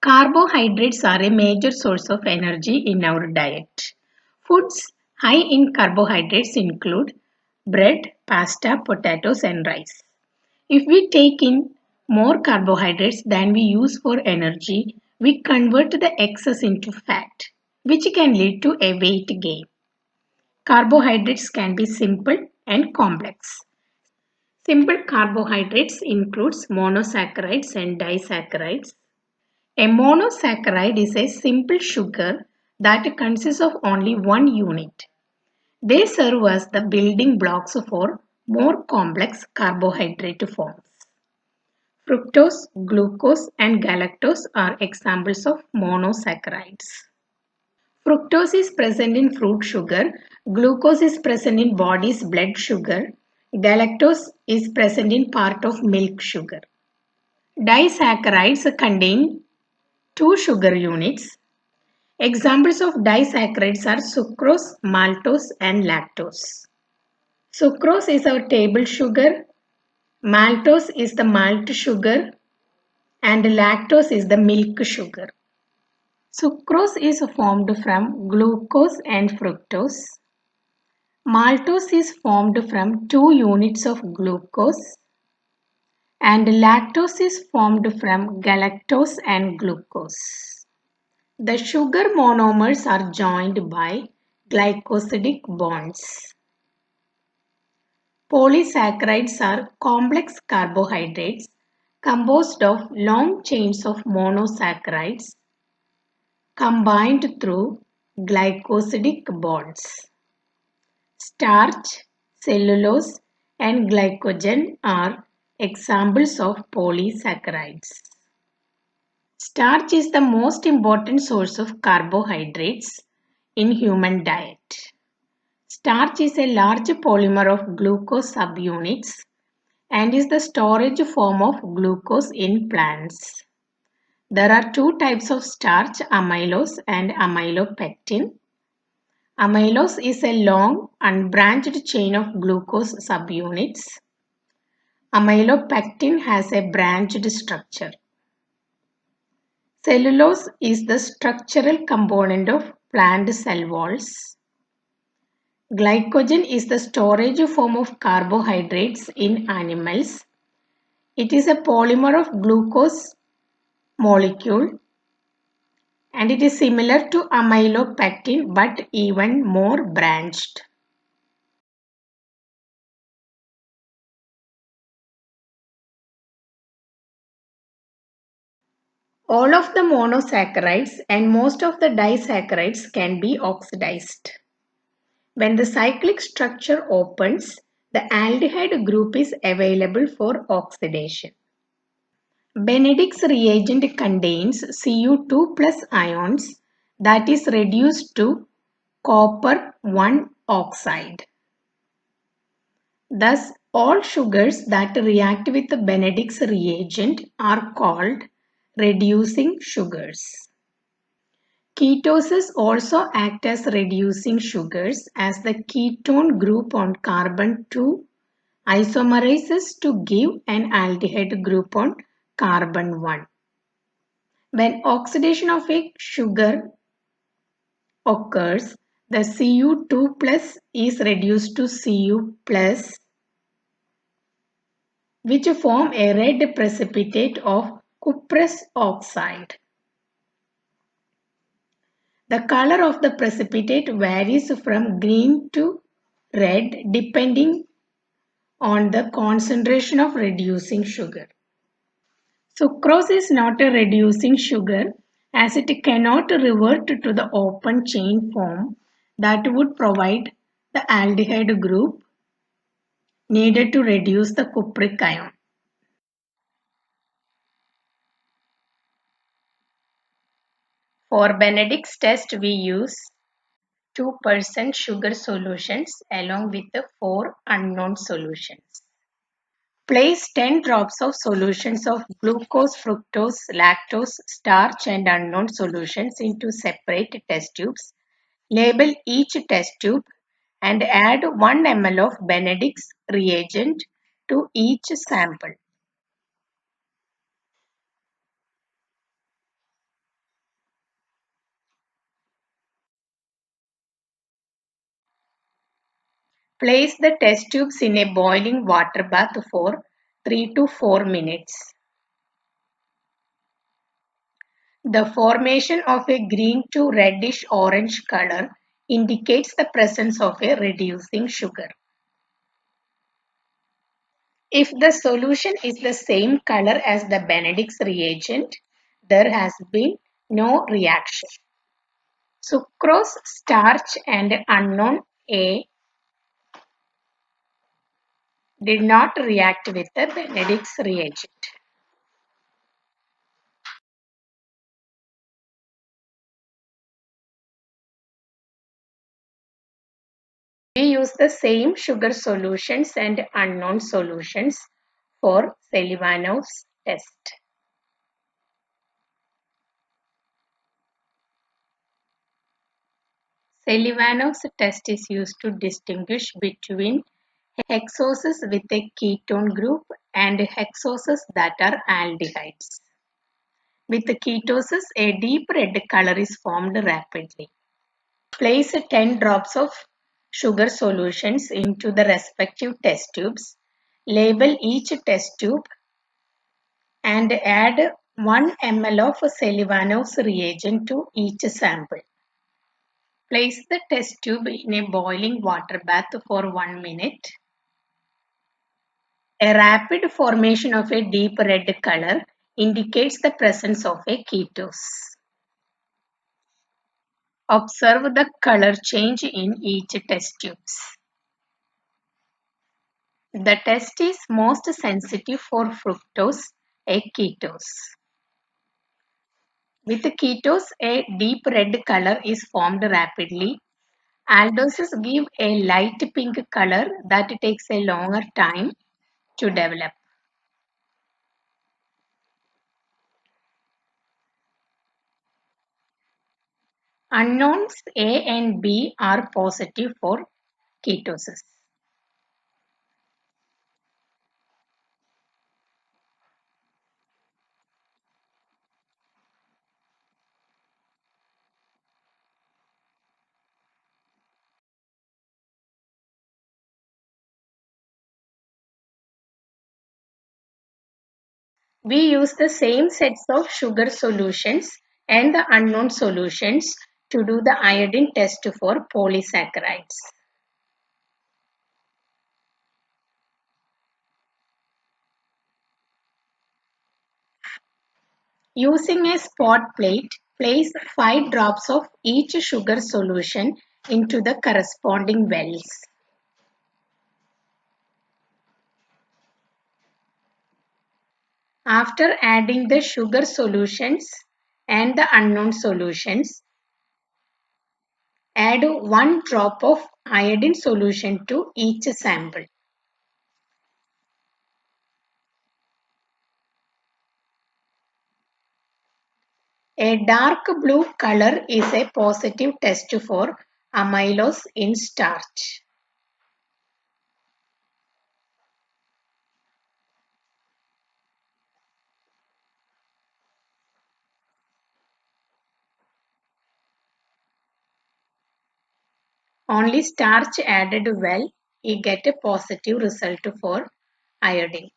Carbohydrates are a major source of energy in our diet. Foods high in carbohydrates include bread, pasta, potatoes, and rice. If we take in more carbohydrates than we use for energy, we convert the excess into fat, which can lead to a weight gain. Carbohydrates can be simple and complex. Simple carbohydrates includes monosaccharides and disaccharides. A monosaccharide is a simple sugar that consists of only one unit. They serve as the building blocks for more complex carbohydrate forms. Fructose, glucose, and galactose are examples of monosaccharides. Fructose is present in fruit sugar, glucose is present in body's blood sugar, galactose is present in part of milk sugar. Disaccharides contain two sugar units. Examples of disaccharides are sucrose, maltose, and lactose. Sucrose is our table sugar, maltose is the malt sugar, and lactose is the milk sugar. Sucrose is formed from glucose and fructose. Maltose is formed from 2 units of glucose, and lactose is formed from galactose and glucose. The sugar monomers are joined by glycosidic bonds. Polysaccharides are complex carbohydrates composed of long chains of monosaccharides combined through glycosidic bonds. Starch, cellulose, and glycogen are examples of polysaccharides. Starch is the most important source of carbohydrates in human diet. Starch is a large polymer of glucose subunits and is the storage form of glucose in plants. There are two types of starch, amylose and amylopectin. Amylose is a long, unbranched chain of glucose subunits. Amylopectin has a branched structure. Cellulose is the structural component of plant cell walls. Glycogen is the storage form of carbohydrates in animals. It is a polymer of glucose molecule and it is similar to amylopectin but even more branched. All of the monosaccharides and most of the disaccharides can be oxidized. When the cyclic structure opens, the aldehyde group is available for oxidation. Benedict's reagent contains Cu2 plus ions that is reduced to copper 1 oxide. Thus, all sugars that react with Benedict's reagent are called reducing sugars. Ketoses also act as reducing sugars as the ketone group on carbon 2 isomerizes to give an aldehyde group on carbon 1. When oxidation of a sugar occurs, the Cu2 plus is reduced to Cu plus, which form a red precipitate of cuprous oxide. The color of the precipitate varies from green to red depending on the concentration of reducing sugar. Sucrose is not a reducing sugar as it cannot revert to the open chain form that would provide the aldehyde group needed to reduce the cupric ion. For Benedict's test, we use 2% sugar solutions along with the 4 unknown solutions. Place 10 drops of solutions of glucose, fructose, lactose, starch and unknown solutions into separate test tubes. Label each test tube and add 1 ml of Benedict's reagent to each sample. Place the test tubes in a boiling water bath for 3 to 4 minutes. The formation of a green to reddish orange color indicates the presence of a reducing sugar. If the solution is the same color as the Benedict's reagent, there has been no reaction. Sucrose, starch, and unknown A did not react with the Benedict's reagent. We use the same sugar solutions and unknown solutions for Selivanov's test. Selivanov's test is used to distinguish between hexoses with a ketone group and hexoses that are aldehydes. With ketosis, a deep red color is formed rapidly. Place 10 drops of sugar solutions into the respective test tubes. Label each test tube and add 1 ml of Selivanov's reagent to each sample. Place the test tube in a boiling water bath for 1 minute. A rapid formation of a deep red color indicates the presence of a ketose. Observe the color change in each test tubes. The test is most sensitive for fructose, a ketose. With ketose, a deep red color is formed rapidly. Aldoses give a light pink color that takes a longer time to develop. Unknowns A and B are positive for ketosis. We use the same sets of sugar solutions and the unknown solutions to do the iodine test for polysaccharides. Using a spot plate, place 5 drops of each sugar solution into the corresponding wells. After adding the sugar solutions and the unknown solutions, add 1 drop of iodine solution to each sample. A dark blue color is a positive test for amylose in starch. Only starch added well, you get a positive result for iodine.